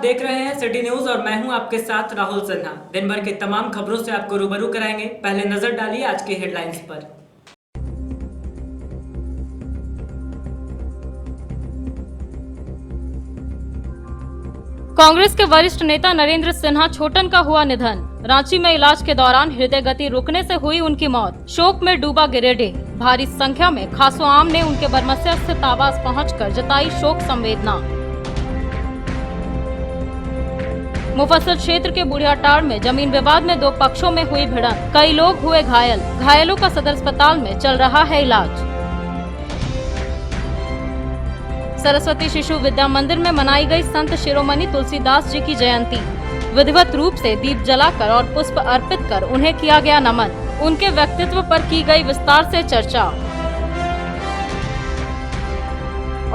देख रहे हैं सिटी न्यूज और मैं हूं आपके साथ राहुल सिन्हा। दिन भर के तमाम खबरों से आपको रूबरू कराएंगे। पहले नजर डालिए आज के हेडलाइंस पर। कांग्रेस के वरिष्ठ नेता नरेंद्र सिन्हा छोटन का हुआ निधन। रांची में इलाज के दौरान हृदय गति रुकने से हुई उनकी मौत। शोक में डूबा गिरिडीह। भारी संख्या में खासो आम ने उनके बरमसिया स्थित आवास पहुंचकर जताई शोक संवेदना। मुफस्सिल क्षेत्र के बुढ़ियाटाड़ में जमीन विवाद में दो पक्षों में हुई भिड़ंत। कई लोग हुए घायल। घायलों का सदर अस्पताल में चल रहा है इलाज। सरस्वती शिशु विद्या मंदिर में मनाई गई संत शिरोमणि तुलसीदास जी की जयंती। विधिवत रूप से दीप जलाकर और पुष्प अर्पित कर उन्हें किया गया नमन। उनके व्यक्तित्व पर की गई विस्तार से चर्चा।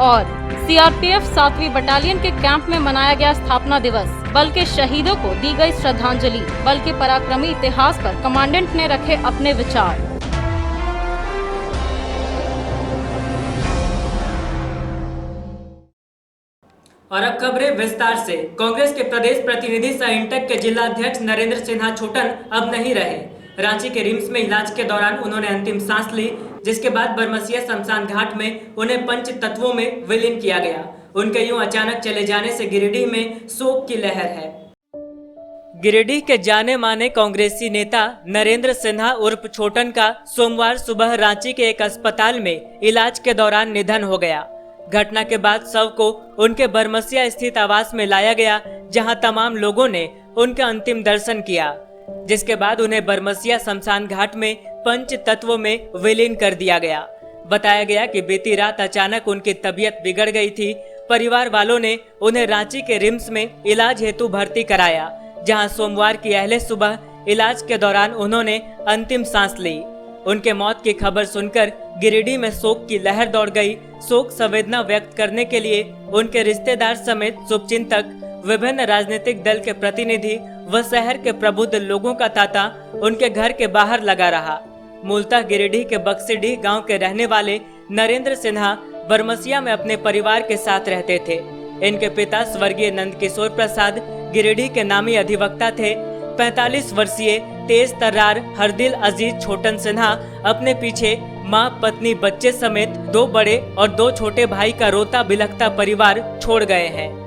और सीआरपीएफ 7वीं बटालियन के कैंप में मनाया गया स्थापना दिवस। बल के शहीदों को दी गई श्रद्धांजलि। बल के पराक्रमी इतिहास पर कमांडेंट ने रखे अपने विचार। और अब खबरें विस्तार से। कांग्रेस के प्रदेश प्रतिनिधि सह इंटक के जिला अध्यक्ष नरेंद्र सिन्हा छोटन अब नहीं रहे। रांची के रिम्स में इलाज के दौरान उन्होंने अंतिम सांस ली, जिसके बाद बरमसिया शमशान घाट में उन्हें पंच तत्वों में विलीन किया गया। उनके यूं अचानक चले जाने से गिरिडीह में शोक की लहर है। गिरिडीह के जाने माने कांग्रेसी नेता नरेंद्र सिन्हा उर्फ छोटन का सोमवार सुबह रांची के एक अस्पताल में इलाज के दौरान निधन हो गया। घटना के बाद शव को उनके बरमसिया स्थित आवास में लाया गया, जहां तमाम लोगों ने उनका अंतिम दर्शन किया, जिसके बाद उन्हें बरमसिया शमशान घाट में पंच तत्वों में विलीन कर दिया गया। बताया गया कि बीती रात अचानक उनकी तबीयत बिगड़ गई थी। परिवार वालों ने उन्हें रांची के रिम्स में इलाज हेतु भर्ती कराया, जहां सोमवार की अहले सुबह इलाज के दौरान उन्होंने अंतिम सांस ली। उनके मौत की खबर सुनकर गिरिडीह में शोक की लहर दौड़ गई। शोक संवेदना व्यक्त करने के लिए उनके रिश्तेदार समेत शुभचिंतक, विभिन्न राजनीतिक दल के प्रतिनिधि व शहर के प्रबुद्ध लोगों का तांता उनके घर के बाहर लगा रहा। मूलतः गिरिडीह के बक्सीडीह गांव के रहने वाले नरेंद्र सिन्हा बरमसिया में अपने परिवार के साथ रहते थे। इनके पिता स्वर्गीय नंदकिशोर प्रसाद गिरिडीह के नामी अधिवक्ता थे। 45 वर्षीय तेज तर्रार हरदिल अजीज छोटन सिन्हा अपने पीछे मां, पत्नी, बच्चे समेत 2 बड़े और 2 छोटे भाई का रोता बिलखता परिवार छोड़ गए हैं।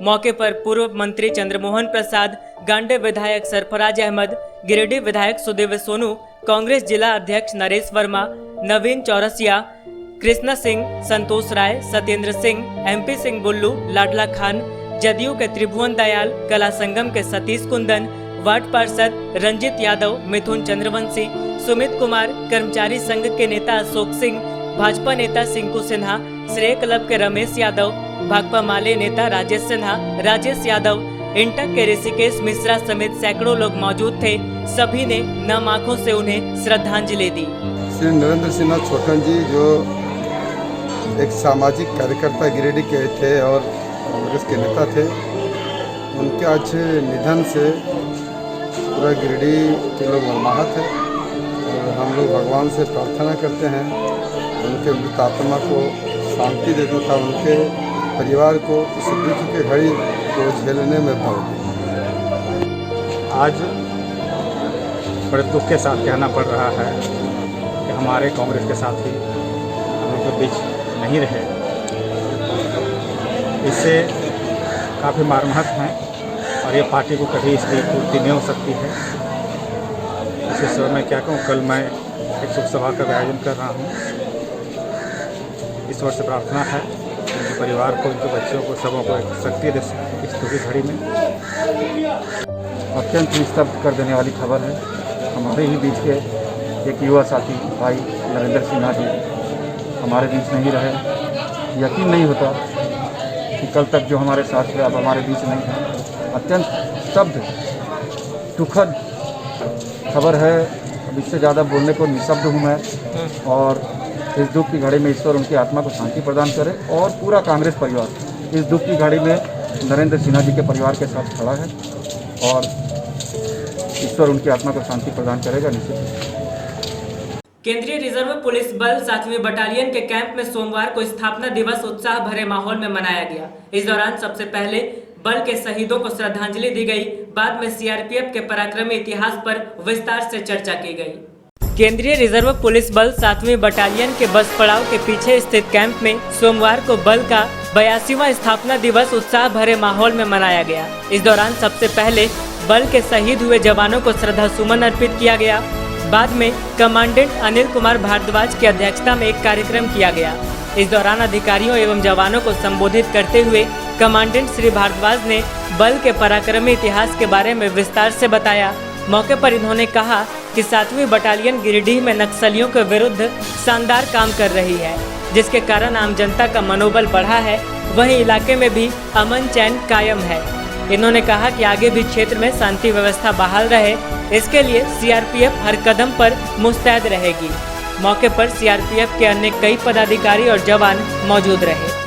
मौके पर पूर्व मंत्री चंद्रमोहन प्रसाद, गांडे विधायक सरफराज अहमद, गिरिडीह विधायक सुदेव सोनू, कांग्रेस जिला अध्यक्ष नरेश वर्मा, नवीन चौरसिया, कृष्णा सिंह, संतोष राय, सत्येंद्र सिंह, MP सिंह बुल्लू, लाडला खान, जदयू के त्रिभुवन दयाल, कला संगम के सतीश कुंदन, वार्ड पार्षद रंजित यादव, मिथुन चंद्रवंशी, सुमित कुमार, कर्मचारी संघ के नेता अशोक सिंह, भाजपा नेता सिंकू सिन्हा, श्रेय क्लब के रमेश यादव, भाकपा माले नेता राजेश सिन्हा, राजेश यादव, इंटक के ऋषिकेश मिश्रा समेत सैकड़ों लोग मौजूद थे। सभी ने नम आंखों से उन्हें श्रद्धांजलि दी। श्री नरेंद्र सिन्हा छोटन जी जो एक सामाजिक कार्यकर्ता गिरिडीह के थे और कांग्रेस के नेता थे, उनके आज निधन से पूरा गिरिडीह के लोग मर्माहत है और हम लोग भगवान से प्रार्थना करते हैं उनके मृत आत्मा को शांति दे तथा उनके परिवार को इस दुख के घड़ी को झेलने में बल दे। आज बड़े दुख के साथ कहना पड़ रहा है कि हमारे कांग्रेस के साथी हम लोग के बीच नहीं रहे। इससे काफ़ी मर्माहत हैं और ये पार्टी को कभी इसकी पूर्ति नहीं हो सकती है। इस विषय में क्या कहूँ, कल मैं एक शोक सभा का आयोजन कर रहा हूँ। ईश्वर से प्रार्थना है उनके परिवार को, उनके बच्चों को, सबों को एक शक्ति दे इस दुखी घड़ी में। अत्यंत स्तब्ध कर देने वाली खबर है। हमारे ही बीच के एक युवा साथी भाई नरेंद्र सिन्हा जी हमारे बीच नहीं रहे। यकीन नहीं होता कि कल तक जो हमारे साथ थे अब हमारे बीच नहीं है। अत्यंत स्तब्ध दुखद खबर है। अब इससे ज़्यादा बोलने को निःशब्द हूँ मैं। और इस दुख की घड़ी में ईश्वर उनकी आत्मा को शांति प्रदान करे और पूरा कांग्रेस परिवार इस दुख की घड़ी में नरेंद्र सिन्हा जी के परिवार के साथ खड़ा है और ईश्वर उनकी आत्मा को शांति प्रदान करेगा निश्चित। केंद्रीय रिजर्व पुलिस बल 7वीं बटालियन के कैंप में सोमवार को स्थापना दिवस उत्साह भरे माहौल में मनाया गया। इस दौरान सबसे पहले बल के शहीदों को श्रद्धांजलि दी गई। बाद में CRPF के पराक्रमी इतिहास पर विस्तार से चर्चा की गई। केंद्रीय रिजर्व पुलिस बल 7वीं बटालियन के बस पड़ाव के पीछे स्थित कैंप में सोमवार को बल का 82वां स्थापना दिवस उत्साह भरे माहौल में मनाया गया। इस दौरान सबसे पहले बल के शहीद हुए जवानों को श्रद्धा सुमन अर्पित किया गया। बाद में कमांडेंट अनिल कुमार भारद्वाज की अध्यक्षता में एक कार्यक्रम किया गया। इस दौरान अधिकारियों एवं जवानों को संबोधित करते हुए कमांडेंट श्री भारद्वाज ने बल के पराक्रमी इतिहास के बारे में विस्तार से बताया। मौके पर इन्होंने कहा कि 7वीं बटालियन गिरिडीह में नक्सलियों के विरुद्ध शानदार काम कर रही है, जिसके कारण आम जनता का मनोबल बढ़ा है। वहीं इलाके में भी अमन चैन कायम है। इन्होंने कहा कि आगे भी क्षेत्र में शांति व्यवस्था बहाल रहे, इसके लिए CRPF हर कदम पर मुस्तैद रहेगी। मौके पर CRPF के अन्य कई पदाधिकारी और जवान मौजूद रहे।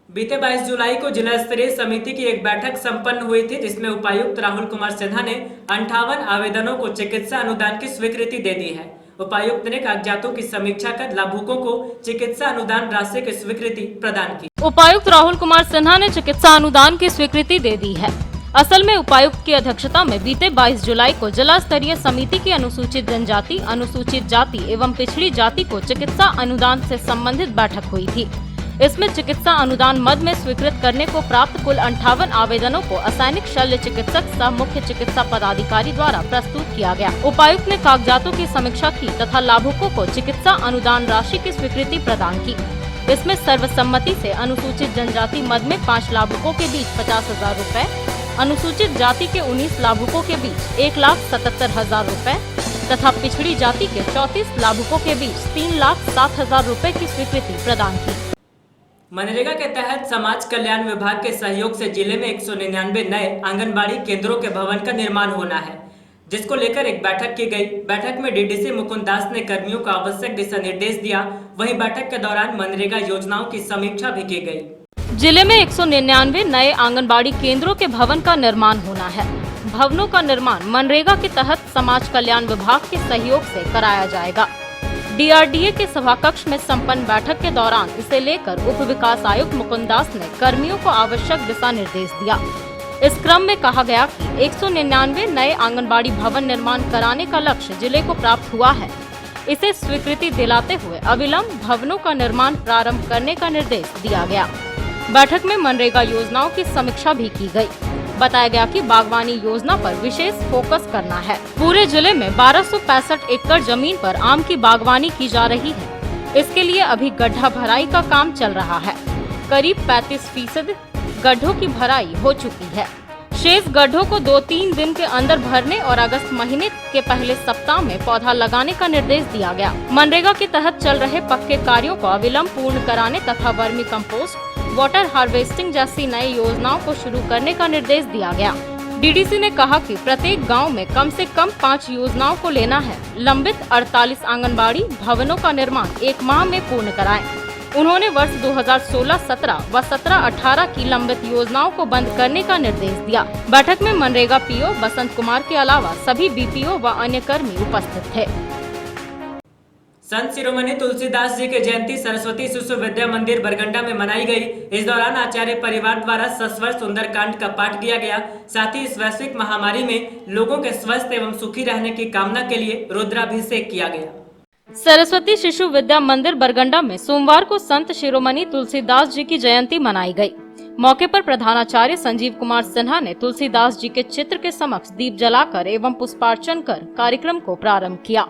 बीते 22 जुलाई को जिला स्तरीय समिति की एक बैठक संपन्न हुई थी, जिसमें उपायुक्त राहुल कुमार सिन्हा ने 58 आवेदनों को चिकित्सा अनुदान की स्वीकृति दे दी है। उपायुक्त ने कागजातों की समीक्षा कर लाभुकों को चिकित्सा अनुदान राशि की स्वीकृति प्रदान की। उपायुक्त राहुल कुमार सिन्हा ने चिकित्सा अनुदान की स्वीकृति दे दी है। असल में उपायुक्त की अध्यक्षता में बीते 22 जुलाई को जिला स्तरीय समिति की अनुसूचित जनजाति, अनुसूचित जाति एवं पिछड़ी जाति को चिकित्सा अनुदान से संबंधित बैठक हुई थी। इसमें चिकित्सा अनुदान मद में स्वीकृत करने को प्राप्त कुल 58 आवेदनों को असैनिक शल्य चिकित्सक सह मुख्य चिकित्सा पदाधिकारी द्वारा प्रस्तुत किया गया। उपायुक्त ने कागजातों की समीक्षा की तथा लाभुकों को चिकित्सा अनुदान राशि की स्वीकृति प्रदान की। इसमें सर्वसम्मति से अनुसूचित जनजाति मद में 5 लाभुकों के बीच 50,000 रूपए, अनुसूचित जाति के 19 लाभुकों के बीच 1,77,000 रूपए तथा पिछड़ी जाति के 34 लाभुकों के बीच 3,07,000 रूपए की स्वीकृति प्रदान की। मनरेगा के तहत समाज कल्याण विभाग के सहयोग से जिले में 199 नए आंगनबाड़ी केंद्रों के भवन का निर्माण होना है, जिसको लेकर एक बैठक की गई। बैठक में DDC मुकुंद दास ने कर्मियों को आवश्यक दिशा निर्देश दिया। वहीं बैठक के दौरान मनरेगा योजनाओं की समीक्षा भी की गई। जिले में 199 नए आंगनबाड़ी केंद्रों के भवन का निर्माण होना है। भवनों का निर्माण मनरेगा के तहत समाज कल्याण विभाग के सहयोग से कराया जाएगा। DRDA के सभा कक्ष में संपन्न बैठक के दौरान इसे लेकर उप विकास आयुक्त मुकुंद दास ने कर्मियों को आवश्यक दिशा निर्देश दिया। इस क्रम में कहा गया कि 199 नए आंगनबाड़ी भवन निर्माण कराने का लक्ष्य जिले को प्राप्त हुआ है। इसे स्वीकृति दिलाते हुए अविलंब भवनों का निर्माण प्रारंभ करने का निर्देश दिया गया। बैठक में मनरेगा योजनाओं की समीक्षा भी की गई। बताया गया कि बागवानी योजना पर विशेष फोकस करना है। पूरे जिले में 1265 एकड़ जमीन पर आम की बागवानी की जा रही है। इसके लिए अभी गड्ढा भराई का काम चल रहा है। करीब 35% गड्ढों की भराई हो चुकी है। शेष गड्ढों को 2-3 दिन के अंदर भरने और अगस्त महीने के पहले सप्ताह में पौधा लगाने का निर्देश दिया गया। मनरेगा के तहत चल रहे पक्के कार्यों को अविलंब पूर्ण कराने तथा वर्मी कंपोस्ट, वाटर हार्वेस्टिंग जैसी नई योजनाओं को शुरू करने का निर्देश दिया गया। DDC ने कहा कि प्रत्येक गांव में कम से कम 5 योजनाओं को लेना है। लंबित 48 आंगनबाड़ी भवनों का निर्माण 1 माह में पूर्ण कराएं। उन्होंने वर्ष 2016-17 व 17-18 की लंबित योजनाओं को बंद करने का निर्देश दिया। बैठक में मनरेगा PO बसंत कुमार के अलावा सभी BPO व अन्य कर्मी उपस्थित थे। संत शिरोमणि तुलसीदास जी की जयंती सरस्वती शिशु विद्या मंदिर बरगंडा में मनाई गई। इस दौरान आचार्य परिवार द्वारा सस्वर सुंदरकांड का पाठ किया गया। साथ ही इस वैश्विक महामारी में लोगों के स्वस्थ एवं सुखी रहने की कामना के लिए रुद्राभिषेक किया गया। सरस्वती शिशु विद्या मंदिर बरगंडा में सोमवार को संत शिरोमणि तुलसीदास जी की जयंती मनाई गई। मौके पर प्रधानाचार्य संजीव कुमार सिन्हा ने तुलसीदास जी के चित्र के समक्ष दीप जलाकर एवं पुष्पार्चन कर कार्यक्रम को प्रारंभ किया।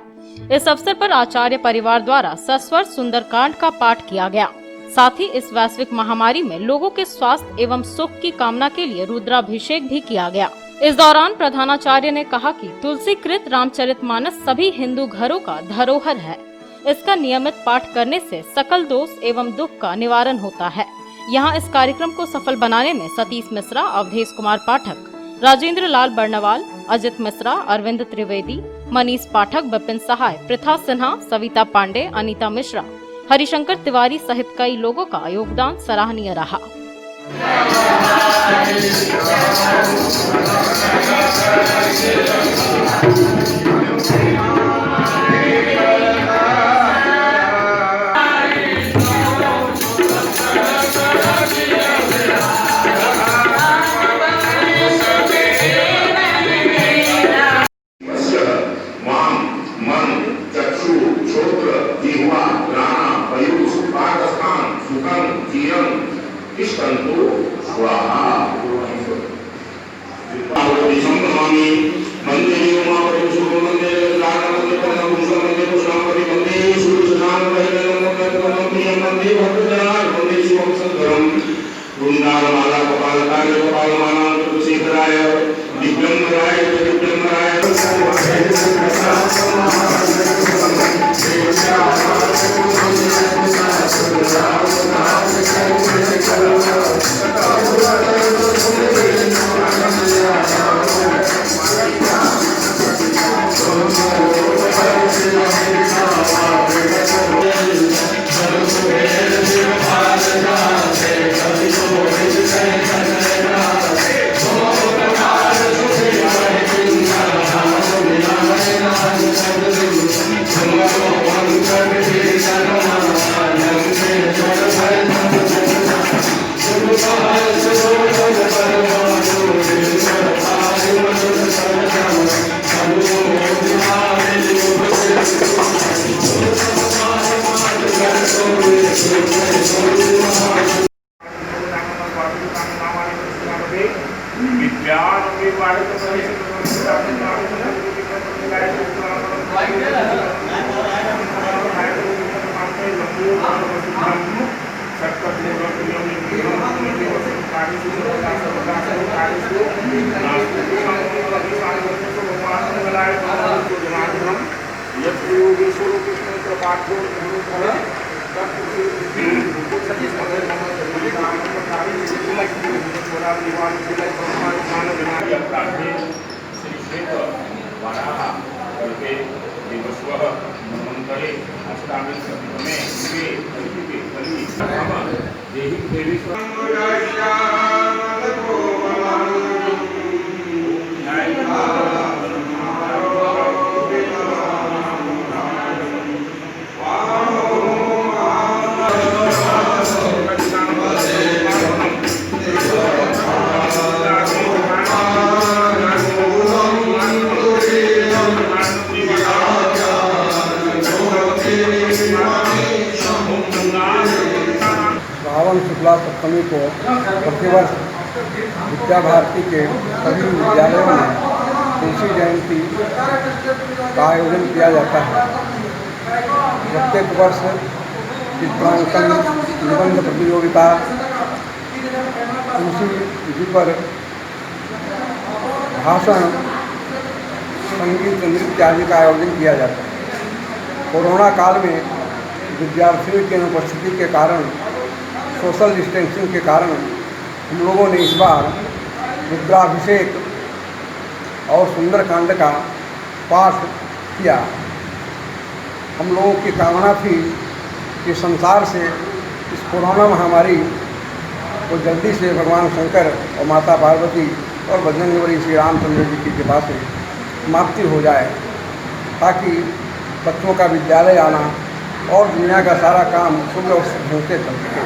इस अवसर पर आचार्य परिवार द्वारा सस्वर सुंदरकांड का पाठ किया गया। साथ ही इस वैश्विक महामारी में लोगों के स्वास्थ्य एवं सुख की कामना के लिए रुद्राभिषेक भी किया गया। इस दौरान प्रधानाचार्य ने कहा कि तुलसीकृत रामचरितमानस सभी हिंदू घरों का धरोहर है। इसका नियमित पाठ करने से सकल दोष एवं दुख का निवारण होता है। यहाँ इस कार्यक्रम को सफल बनाने में सतीश मिश्रा, अवधेश कुमार पाठक, राजेंद्र लाल बर्नवाल, अजित मिश्रा, अरविंद त्रिवेदी, मनीष पाठक, विपिन सहाय, पृथा सिन्हा, सविता पांडे, अनीता मिश्रा, हरिशंकर तिवारी सहित कई लोगों का योगदान सराहनीय रहा। श्रावण शुक्ला सप्तमी को प्रतिवर्ष विद्या भारती के सभी विद्यालयों में तुलसी जयंती का आयोजन किया जाता है। प्रत्येक वर्ष चित्रांकन, निबंध प्रतियोगिता, तुलसी जी पर भाषण, संगीत, नृत्य आदि का आयोजन किया जाता है। कोरोना काल में विद्यार्थियों की अनुपस्थिति के कारण, सोशल डिस्टेंसिंग के कारण हम लोगों ने इस बार रुद्राभिषेक और सुंदरकांड का पाठ किया। हम लोगों की कामना थी कि संसार से इस कोरोना महामारी को जल्दी से भगवान शंकर और माता पार्वती और बजरंगबली श्री रामचंद्र जी की कृपा से समाप्ति हो जाए, ताकि बच्चों का विद्यालय आना और दुनिया का सारा काम सुव्यवस्थित ढंग से चल सके।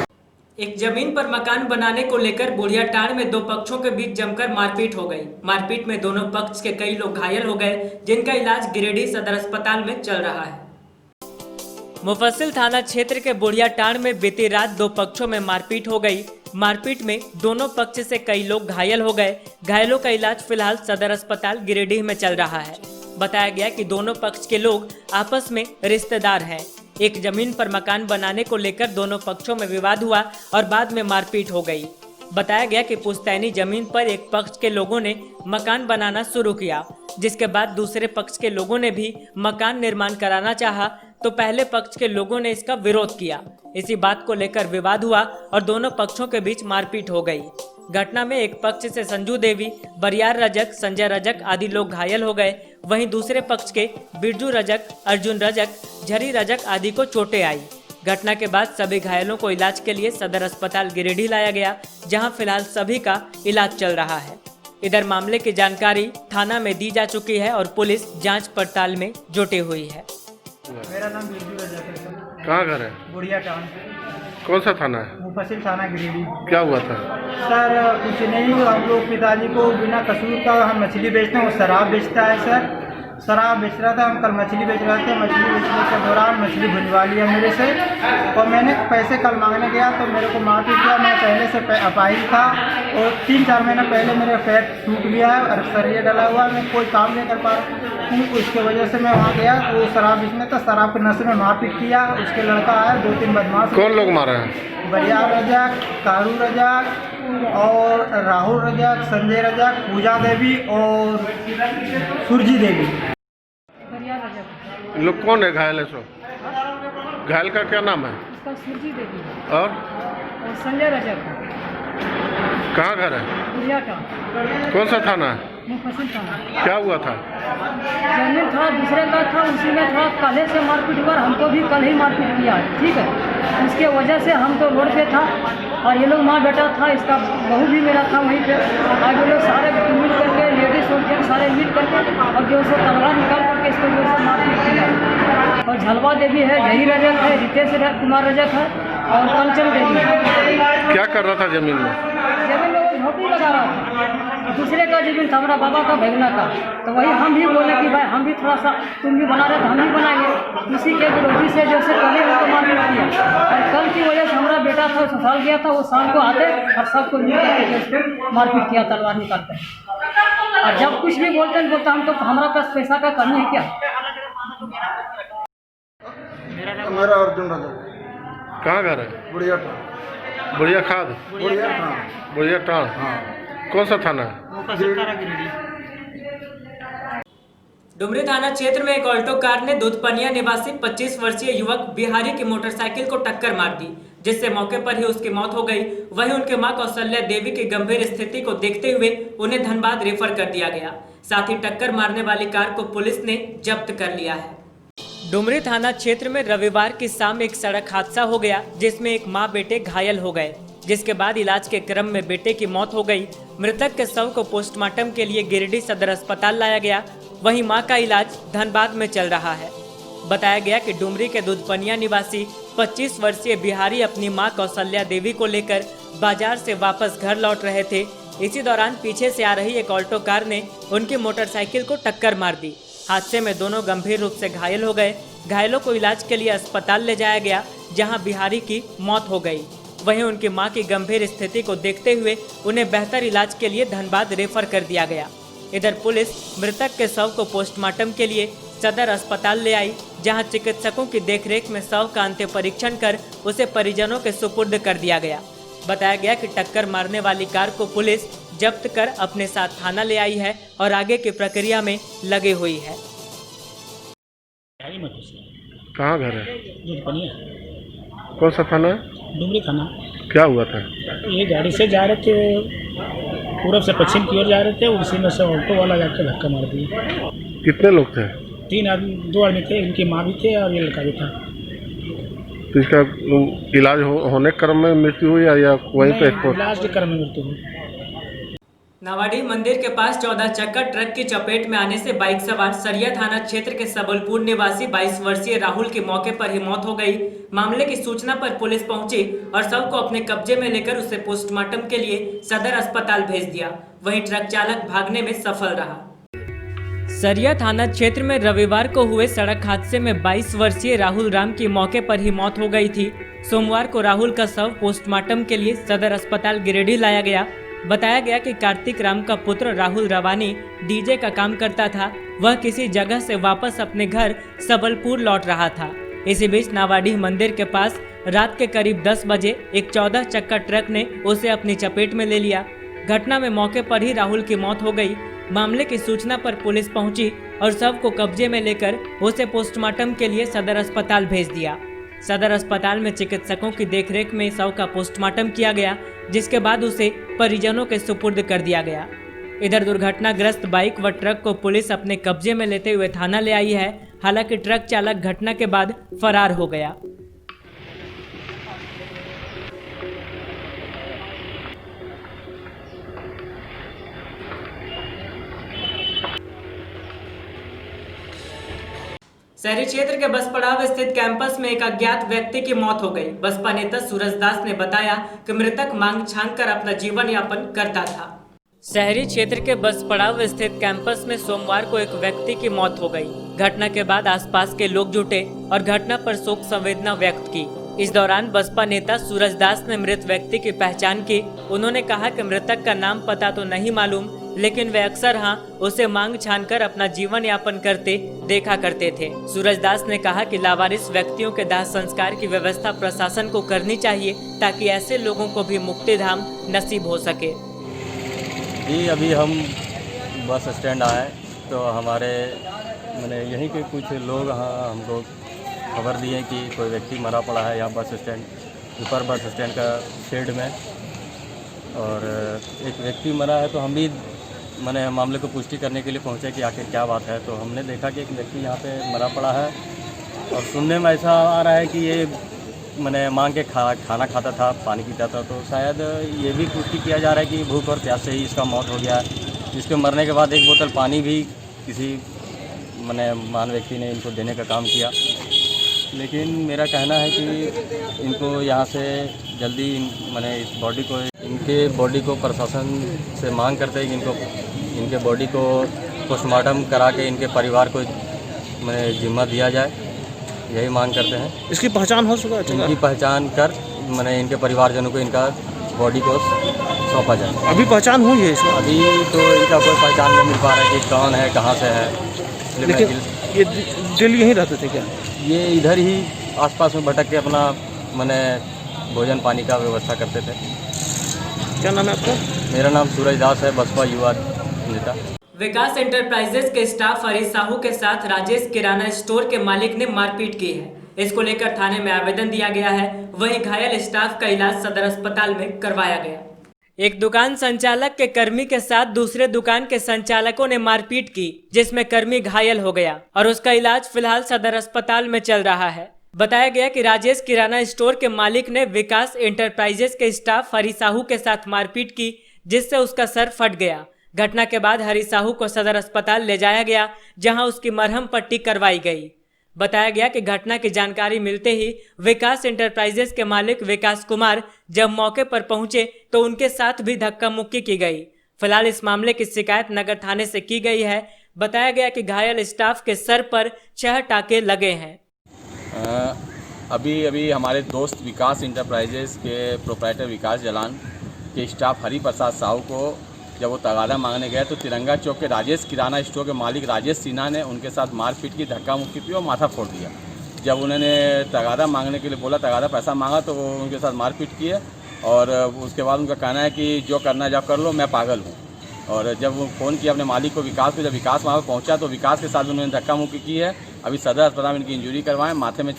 एक जमीन पर मकान बनाने को लेकर बुढ़ियाटांड में दो पक्षों के बीच जमकर मारपीट हो गई। मारपीट में दोनों पक्ष के कई लोग घायल हो गए, जिनका इलाज गिरिडीह सदर अस्पताल में चल रहा है। मुफस्सिल थाना क्षेत्र के बुढ़ियाटांड में बीती रात दो पक्षों में मारपीट हो गई। मारपीट में दोनों पक्ष से कई लोग घायल हो गए। घायलों का इलाज फिलहाल सदर अस्पताल गिरिडीह में चल रहा है। बताया गया कि दोनों पक्ष के लोग आपस में रिश्तेदार हैं। एक जमीन पर मकान बनाने को लेकर दोनों पक्षों में विवाद हुआ और बाद में मारपीट हो गई। बताया गया कि पुश्तैनी जमीन पर एक पक्ष के लोगों ने मकान बनाना शुरू किया, जिसके बाद दूसरे पक्ष के लोगों ने भी मकान निर्माण कराना चाहा, तो पहले पक्ष के लोगों ने इसका विरोध किया। इसी बात को लेकर विवाद हुआ और दोनों पक्षों के बीच मारपीट हो गई। घटना में एक पक्ष से संजू देवी, बरियार रजक, संजय रजक आदि लोग घायल हो गए। वहीं दूसरे पक्ष के बिरजू रजक, अर्जुन रजक, झरी रजक आदि को चोटें आई। घटना के बाद सभी घायलों को इलाज के लिए सदर अस्पताल गिरिडीह लाया गया, जहां फिलहाल सभी का इलाज चल रहा है। इधर मामले की जानकारी थाना में दी जा चुकी है और पुलिस जांच पड़ताल में जुटी हुई है। मेरा नाम बिरजू रजक है सर। कहाँ घर है? बुढ़ियाटांड। कौन सा थाना है? मुफस्सिल थाना गिरिडीह। क्या हुआ था? सर कुछ नहीं, हम लोग पिताजी को बिना कसूर का हम मछली बेचते हैं, वो शराब बेचता है सर। शराब बेच रहा था, हम कल मछली बेच रहे थे। मछली बेचने के दौरान मछली भुजवा लिया मेरे से और मैंने पैसे कल मांगने गया तो मेरे को मारपीट किया। मैं पहले से अपाहिज था और 3-4 महीने पहले मेरे पैर टूट गया है और सरिया डला हुआ है, मैं कोई काम नहीं कर पा रहा हूँ। उसके वजह से मैं वहाँ गया, वो शराब बेचने था, शराब के नशे में मारपीट किया। उसके लड़का आया, 2-3 बदमाश। कौन लोग मारे हैं? बरियार रजक, कारू रजक और राहुल रजक, संजय रजक, पूजा देवी और सुरजी देवी। लोग कौन है घायल है? सो घायल का क्या नाम है? उसका सुरजी देवी और संजय रजक। कहाँ घर है? बुढ़ियाटांड। कौन सा थाना है? मुफस्सिल थाना। क्या हुआ था? जमीन थोड़ा दूसरे का था, उसी में थोड़ा कल से मारपीट हुआ। हमको भी कल ही मारपीट किया, ठीक है। उसके वजह से हम तो रोड पे था और ये लोग माँ बेटा था, इसका बहू भी मेरा था वहीं पे। आगे लोग सारे मिल करके, लेडीज और जेंट्स सारे मिल करके और जो सो तलवार निकाल करके इसको जो है मारपीट किया। और झलवा देवी है, जही रजक है, रितेश कुमार रजक है और कंचन देवी है। क्या कर रहा था जमीन में? जमीन में वो झोपड़ी लगा रहा था, दूसरे का जमीन था, हमारा बाबा का, भगना का। तो वही हम भी बोले कि भाई हम भी थोड़ा सा, तुम भी बना रहे तो हम भी बनाएंगे। इसी के विरोधी से जैसे पहले हमको मारपीट किया और कल की वजह से हमारा बेटा था, ससुराल गया था, वो शाम को आते और सबको मिल करके उसको मारपीट किया तलवार निकाल कर। और जब कुछ भी बोलते हैं बोलता हम तो हमारा पास पैसा का कमी है क्या? मेरा अर्जुन रजक। कहाँ घर है? बुढ़ियाटांड। बुढ़िया खाद? बुढ़ियाटांड। बुढ़ियाटांड। हाँ। कौन सा थाना है? डुमरी थाना क्षेत्र में एक ऑल्टो कार ने दुधपनिया निवासी 25 वर्षीय युवक बिहारी की मोटरसाइकिल को टक्कर मार दी, जिससे मौके पर ही उसकी मौत हो गई। वहीं उनके मां कौशल्या देवी की गंभीर स्थिति को देखते हुए उन्हें धनबाद रेफर कर दिया गया। साथ ही टक्कर मारने वाली कार को पुलिस ने जब्त कर लिया है। डुमरी थाना क्षेत्र में रविवार की शाम एक सड़क हादसा हो गया, जिसमें एक मां बेटे घायल हो गए, जिसके बाद इलाज के क्रम में बेटे की मौत हो गई। मृतक के शव को पोस्टमार्टम के लिए गिरिडीह सदर अस्पताल लाया गया। वहीं मां का इलाज धनबाद में चल रहा है। बताया गया कि डुमरी के दुधपनिया निवासी 25 वर्षीय बिहारी अपनी मां कौशल्या देवी को लेकर बाजार से वापस घर लौट रहे थे। इसी दौरान पीछे से आ रही एक ऑल्टो कार ने उनकी मोटरसाइकिल को टक्कर मार दी। हादसे में दोनों गंभीर रूप से घायल हो गए। घायलों को इलाज के लिए अस्पताल ले जाया गया, जहां बिहारी की मौत हो गई। वहीं उनकी मां की गंभीर स्थिति को देखते हुए उन्हें बेहतर इलाज के लिए धनबाद रेफर कर दिया गया। इधर पुलिस मृतक के शव को पोस्टमार्टम के लिए सदर अस्पताल ले आई, जहां चिकित्सकों की देखरेख में शव का अंतिम परीक्षण कर उसे परिजनों के सुपुर्द कर दिया गया। बताया गया कि टक्कर मारने वाली कार को पुलिस जब्त कर अपने साथ थाना ले आई है और आगे की प्रक्रिया में लगी हुई है। कहाँ घर है? जोधपनिया कौन सा थाना है? डुमरी थाना। क्या हुआ था? ये गाड़ी से जा रहे थे, पूरब से पश्चिम की ओर जा रहे थे, उसी में से ऑटो वाला जाके धक्का मार दिया। कितने लोग थे? 3 आदमी, 2 आदमी थे, इनकी माँ भी थे और ये लड़का भी था। तो इसका इलाज होने क्रम में मृत्यु हुई या वहीं पे? इलाज के क्रम में मृत्यु हुई। नावाडीह मंदिर के पास 14 चक्का ट्रक की चपेट में आने से बाइक सवार सरिया थाना क्षेत्र के सबलपुर निवासी 22 वर्षीय राहुल की मौके पर ही मौत हो गई। मामले की सूचना पर पुलिस पहुंची और शव को अपने कब्जे में लेकर उसे पोस्टमार्टम के लिए सदर अस्पताल भेज दिया। वहीं ट्रक चालक भागने में सफल रहा। सरिया थाना क्षेत्र में रविवार को हुए सड़क हादसे में 22 वर्षीय राहुल राम की मौके पर ही मौत हो गई थी। सोमवार को राहुल का शव पोस्टमार्टम के लिए सदर अस्पताल गिरिडीह लाया गया। बताया गया कि कार्तिक राम का पुत्र राहुल रवानी डीजे का काम करता था। वह किसी जगह से वापस अपने घर सबलपुर लौट रहा था। इसी बीच नावाडीह मंदिर के पास रात के करीब 10 बजे एक 14 चक्का ट्रक ने उसे अपनी चपेट में ले लिया। घटना में मौके पर ही राहुल की मौत हो गई। मामले की सूचना पर पुलिस पहुंची और शव को कब्जे में लेकर उसे पोस्टमार्टम के लिए सदर अस्पताल भेज दिया। सदर अस्पताल में चिकित्सकों की देखरेख में शव का पोस्टमार्टम किया गया, जिसके बाद उसे परिजनों के सुपुर्द कर दिया गया। इधर दुर्घटनाग्रस्त बाइक व ट्रक को पुलिस अपने कब्जे में लेते हुए थाना ले आई है। हालांकि ट्रक चालक घटना के बाद फरार हो गया। शहरी क्षेत्र के बसपड़ाव स्थित कैंपस में एक अज्ञात व्यक्ति की मौत हो गई। बसपा नेता सूरज दास ने बताया कि मृतक मांग छांग कर अपना जीवन यापन करता था। शहरी क्षेत्र के बसपड़ाव स्थित कैंपस में सोमवार को एक व्यक्ति की मौत हो गई। घटना के बाद आसपास के लोग जुटे और घटना पर शोक संवेदना व्यक्त की। इस दौरान बसपा नेता सूरज दास ने मृत व्यक्ति की पहचान की। उन्होंने कहा कि मृतक का नाम पता तो नहीं मालूम, लेकिन वे अक्सर उसे मांग छान कर अपना जीवन यापन करते देखा करते थे। सूरज दास ने कहा कि लावारिस व्यक्तियों के दाह संस्कार की व्यवस्था प्रशासन को करनी चाहिए, ताकि ऐसे लोगों को भी मुक्ति धाम नसीब हो सके। जी अभी हम बस स्टैंड आए तो हमारे मैंने यहीं के कुछ लोग हमको खबर दिए कि कोई व्यक्ति मरा पड़ा है यहाँ बस स्टैंड ऊपर बस स्टैंड का शेड में, और एक व्यक्ति मरा है। तो हम भी मैंने मामले को पुष्टि करने के लिए पहुँचे कि आखिर क्या बात है। तो हमने देखा कि एक व्यक्ति यहाँ पे मरा पड़ा है और सुनने में ऐसा आ रहा है कि ये मैंने मांग के खाना खाता था, पानी पीता था। तो शायद ये भी पुष्टि किया जा रहा है कि भूख और प्यास से ही इसका मौत हो गया है। इसके मरने के बाद एक बोतल पानी भी किसी मैंने महान व्यक्ति ने इनको देने का काम किया। लेकिन मेरा कहना है कि इनको यहाँ से जल्दी मैंने इस बॉडी को इनके बॉडी को प्रशासन से मांग करते हैं कि इनके बॉडी को पोस्टमार्टम करा के इनके परिवार को मैंने जिम्मा दिया जाए, यही मांग करते हैं। इसकी पहचान हो चुका है? इनकी पहचान कर मैंने इनके परिवारजनों को इनका बॉडी को सौंपा जाए। अभी पहचान हुई है इसका? अभी तो इनका कोई पहचान नहीं मिल पा रहा है कि कौन है, कहाँ से है। लेकिन ये दिल यहीं रहते थे क्या? ये इधर ही आसपास में भटक के अपना मैंने भोजन पानी का व्यवस्था करते थे। क्या नाम है आपका? मेरा नाम सूरज दास है, बसपा युवा नेता। विकास एंटरप्राइजेस के स्टाफ हरीश साहू के साथ राजेश किराना स्टोर के मालिक ने मारपीट की है। इसको लेकर थाने में आवेदन दिया गया है। वहीं घायल स्टाफ का इलाज सदर अस्पताल में करवाया गया। एक दुकान संचालक के कर्मी के साथ दूसरे दुकान के संचालकों ने मारपीट की, जिसमें कर्मी घायल हो गया और उसका इलाज फिलहाल सदर अस्पताल में चल रहा है। बताया गया कि राजेश किराना स्टोर के मालिक ने विकास एंटरप्राइजेस के स्टाफ हरीश साहू के साथ मारपीट की, जिससे उसका सर फट गया। घटना के बाद हरीश साहू को सदर अस्पताल ले जाया गया, जहां उसकी मरहम पट्टी करवाई गई। बताया गया कि घटना की जानकारी मिलते ही विकास एंटरप्राइजेस के मालिक विकास कुमार जब मौके पर पहुंचे तो उनके साथ भी धक्का मुक्की की गई। फिलहाल इस मामले की शिकायत नगर थाने से की गई है। बताया गया कि घायल स्टाफ के सर पर 6 टाके लगे हैं। अभी हमारे दोस्त विकास इंटरप्राइजेस के प्रोप्राइटर विकास जलान के स्टाफ हरि प्रसाद साहू को जब वो तगादा मांगने गए तो तिरंगा चौक के राजेश किराना स्टोर के मालिक राजेश सिन्हा ने उनके साथ मारपीट की, धक्का मुक्की की और माथा फोड़ दिया। जब उन्होंने तगादा मांगने के लिए बोला, तगादा पैसा मांगा, तो वो उनके साथ मारपीट किए और उसके बाद उनका कहना है कि जो करना है जब कर लो, मैं पागल हूँ। और जब वो फ़ोन किया अपने मालिक को विकास को, जब विकास वहाँ पर पहुँचा तो विकास के साथ उन्होंने धक्का मुक्की की है। अभी सदर अस्पताल में इनकी इंजरी करवाएं, माथे में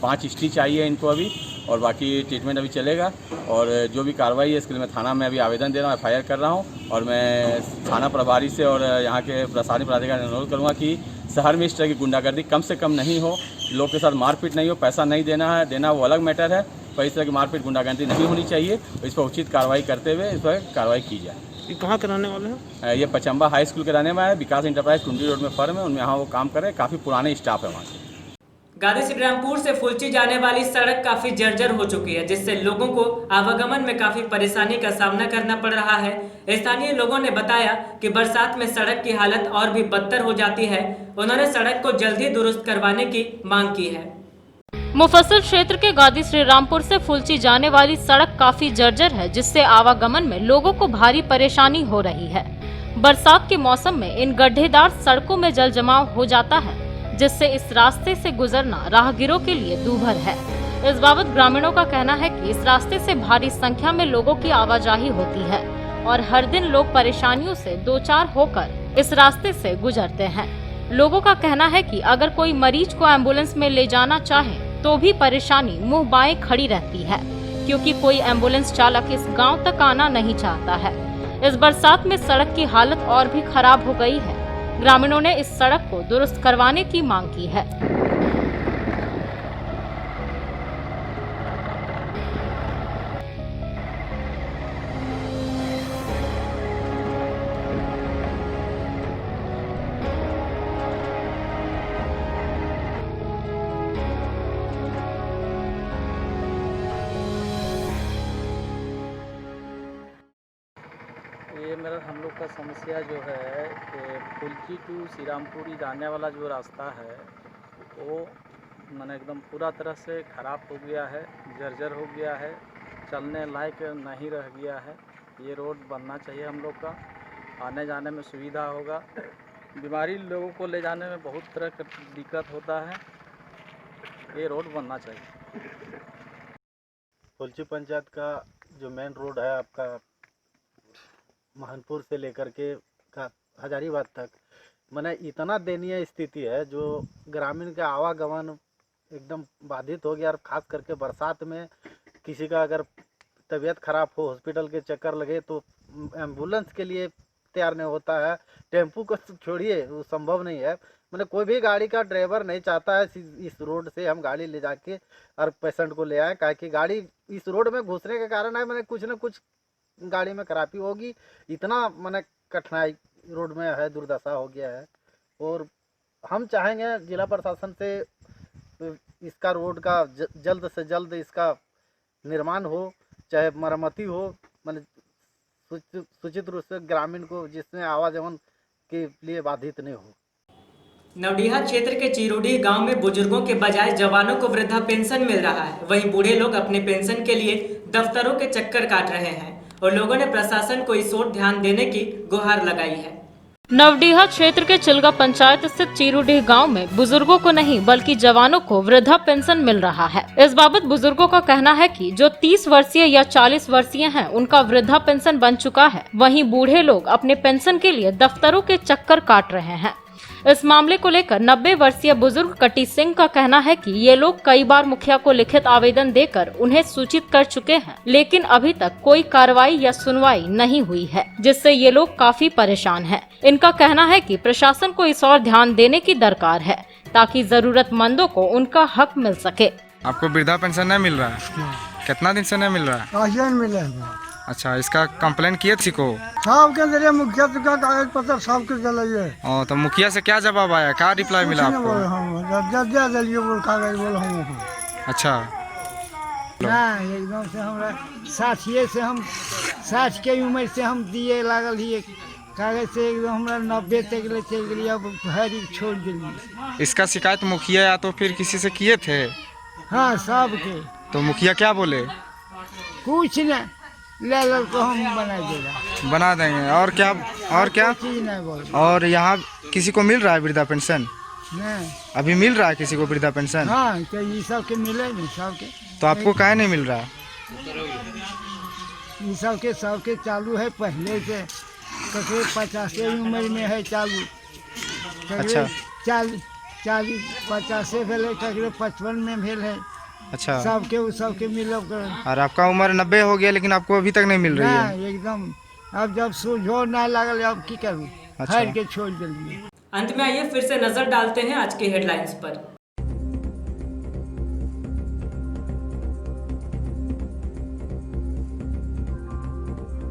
5 स्टिच चाहिए इनको अभी, और बाकी ट्रीटमेंट अभी चलेगा। और जो भी कार्रवाई है इसके लिए मैं थाना में अभी आवेदन दे रहा हूँ, FIR कर रहा हूँ। और मैं थाना प्रभारी से और यहाँ के प्रशासनिक प्राधिकारी से अनुरोध करूँगा कि शहर में इस तरह की गुंडागर्दी कम से कम नहीं हो, लोग के साथ मारपीट नहीं हो। पैसा नहीं देना है, देना वो अलग मैटर है, पर इस तरह की मारपीट गुंडागर्दी नहीं होनी चाहिए। इस पर उचित कार्रवाई करते हुए इस पर कार्रवाई की जाए। ये कहाँ के रहने वाले हैं? ये पचम्बा हाई स्कूल के रहने वाले हैं। विकास इंटरप्राइज टुंडी रोड में फर्म है, उनमें यहाँ वो काम कर रहे हैं। काफ़ी पुराने स्टाफ है वहाँ के। गादी श्रीरामपुर से फुलची जाने वाली सड़क काफी जर्जर हो चुकी है, जिससे लोगों को आवागमन में काफी परेशानी का सामना करना पड़ रहा है। स्थानीय लोगों ने बताया कि बरसात में सड़क की हालत और भी बदतर हो जाती है। उन्होंने सड़क को जल्दी दुरुस्त करवाने की मांग की है। मुफस्सिल क्षेत्र के गादी श्रीरामपुर से फुलची जाने वाली सड़क काफी जर्जर है, जिससे आवागमन में लोगों को भारी परेशानी हो रही है। बरसात के मौसम में इन गड्ढेदार सड़कों में जल जमाव हो जाता है, जिससे इस रास्ते से गुजरना राहगीरों के लिए दूभर है। इस बाबत ग्रामीणों का कहना है कि इस रास्ते से भारी संख्या में लोगों की आवाजाही होती है और हर दिन लोग परेशानियों से दो चार होकर इस रास्ते से गुजरते हैं। लोगों का कहना है कि अगर कोई मरीज को एम्बुलेंस में ले जाना चाहे तो भी परेशानी मुंह बाएं खड़ी रहती है, क्योंकि कोई एम्बुलेंस चालक इस गाँव तक आना नहीं चाहता है। इस बरसात में सड़क की हालत और भी खराब हो गयी है। ग्रामीणों ने इस सड़क को दुरुस्त करवाने की मांग की है। ये मेरा हम लोग का समस्या जो है कि फुलची टू श्रीरामपुरी जाने वाला जो रास्ता है वो मैंने एकदम पूरा तरह से ख़राब हो गया है, जर्जर हो गया है, चलने लायक नहीं रह गया है। ये रोड बनना चाहिए हम लोग का, आने जाने में सुविधा होगा। बीमारी लोगों को ले जाने में बहुत तरह का दिक्कत होता है, ये रोड बनना चाहिए। फुलची पंचायत का जो मेन रोड है आपका महनपुर से लेकर के हजारीबाग तक, माने इतना दयनीय स्थिति है जो ग्रामीण का आवागमन एकदम बाधित हो गया। और ख़ास करके बरसात में किसी का अगर तबीयत खराब हो, हॉस्पिटल के चक्कर लगे तो एम्बुलेंस के लिए तैयार नहीं होता है। टेम्पू को छोड़िए, वो संभव नहीं है। मैंने कोई भी गाड़ी का ड्राइवर नहीं चाहता है इस रोड से हम गाड़ी ले जाके और पेशेंट को ले आए, काहे कि गाड़ी इस रोड में घुसने के कारण है मैंने कुछ न कुछ गाड़ी में खराबी होगी। इतना मैंने कठिनाई रोड में है, दुर्दशा हो गया है। और हम चाहेंगे जिला प्रशासन से इसका रोड का जल्द से जल्द इसका निर्माण हो, चाहे मरम्मती हो, मैंने सूचित रूप से ग्रामीण को जिसमें आवागमन के लिए बाधित नहीं हो। नवडीहा क्षेत्र के चिरोडी गांव में बुजुर्गों के बजाय जवानों को वृद्धा पेंशन मिल रहा है। वहीं बूढ़े लोग अपने पेंशन के लिए दफ्तरों के चक्कर काट रहे हैं और लोगों ने प्रशासन को इस ओर ध्यान देने की गुहार लगाई है। नवडीहा क्षेत्र के चिलगा पंचायत स्थित चिरोडी गांव में बुजुर्गों को नहीं बल्कि जवानों को वृद्धा पेंशन मिल रहा है। इस बाबत बुजुर्गों का कहना है कि जो 30 वर्षीय या 40 वर्षीय हैं, उनका वृद्धा पेंशन बन चुका है। वहीं बूढ़े लोग अपने पेंशन के लिए दफ्तरों के चक्कर काट रहे हैं। इस मामले को लेकर 90 वर्षीय बुजुर्ग कटी सिंह का कहना है कि ये लोग कई बार मुखिया को लिखित आवेदन देकर उन्हें सूचित कर चुके हैं, लेकिन अभी तक कोई कार्रवाई या सुनवाई नहीं हुई है, जिससे ये लोग काफी परेशान हैं। इनका कहना है कि प्रशासन को इस ओर ध्यान देने की दरकार है ताकि जरूरतमंदों को उनका हक मिल सके। आपको वृद्धा पेंशन नहीं मिल रहा है? कितना दिन से नहीं मिल रहा है? आज मिला है। अच्छा, इसका कंप्लेन किए थी को? साहब के जरिए मुखिया का कागज पत्र सब के दिए। तो मुखिया से क्या जवाब आया, क्या रिप्लाई मिला आपको? अच्छा, एकदम से हमरा 60 से हम 60 के उम्र से हम दिए लागल ही कागज से एकदम हमरा 90 तक ले चल गई, अब हरी छोड़ दिली। इसका शिकायत मुखिया या तो फिर किसी से किए थे? हाँ सबके। तो मुखिया क्या बोले? कुछ न ले लो तो हम बना देगा, बना देंगे। और क्या? और क्या चीज नहीं बोल। और यहाँ किसी को मिल रहा है वृद्धा पेंशन? नहीं। अभी मिल रहा है किसी को वृद्धा पेंशन? हाँ तो ये सब के मिले नहीं सबके। तो आपको काहे नहीं मिल रहा? ये सबके चालू है पहले से, ककरे 50 उम्र में है चालू, अच्छा। 40 50 भेल, ककरे 55 में भेल है। अच्छा। सबके मिलब कर। और आपका उम्र 90 हो गया लेकिन आपको अभी तक नहीं मिल रही है? एकदम। अब जब सूझो नहीं लगल अब की करूँ, अच्छा। हर के छोड़ दिए। अंत में आइए फिर से नजर डालते हैं आज की हेडलाइंस पर।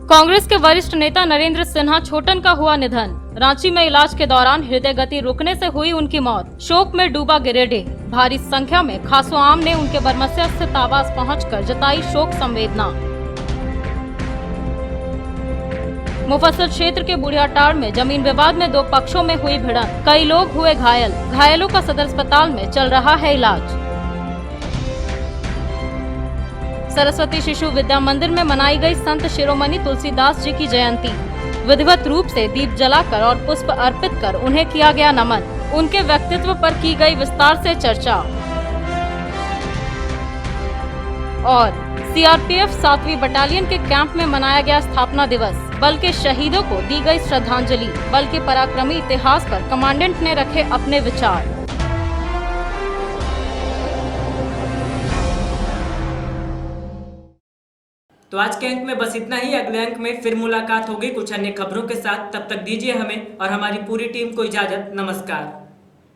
कांग्रेस के वरिष्ठ नेता नरेंद्र सिन्हा छोटन का हुआ निधन। रांची में इलाज के दौरान हृदय गति रुकने से हुई उनकी मौत। शोक में डूबा गिरिडीह। भारी संख्या में खासो आम ने उनके बरमसिया स्थित आवास पहुंचकर जताई शोक संवेदना। मुफस्सिल क्षेत्र के बुढ़ियाटाड़ में जमीन विवाद में 2 पक्षों में हुई भिड़ंत। कई लोग हुए घायल। घायलों का सदर अस्पताल में चल रहा है इलाज। सरस्वती शिशु विद्या मंदिर में मनाई गई संत शिरोमणि तुलसीदास जी की जयंती। विधिवत रूप से दीप जलाकर और पुष्प अर्पित कर उन्हें किया गया नमन। उनके व्यक्तित्व पर की गई विस्तार से चर्चा। और सीआरपीएफ 7वीं बटालियन के कैंप में मनाया गया स्थापना दिवस। बल के शहीदों को दी गई श्रद्धांजलि। बल के पराक्रमी इतिहास पर कमांडेंट ने रखे अपने विचार। तो आज के अंक में बस इतना ही। अगले अंक में फिर मुलाकात होगी कुछ अन्य खबरों के साथ। तब तक दीजिए हमें और हमारी पूरी टीम को इजाजत। नमस्कार।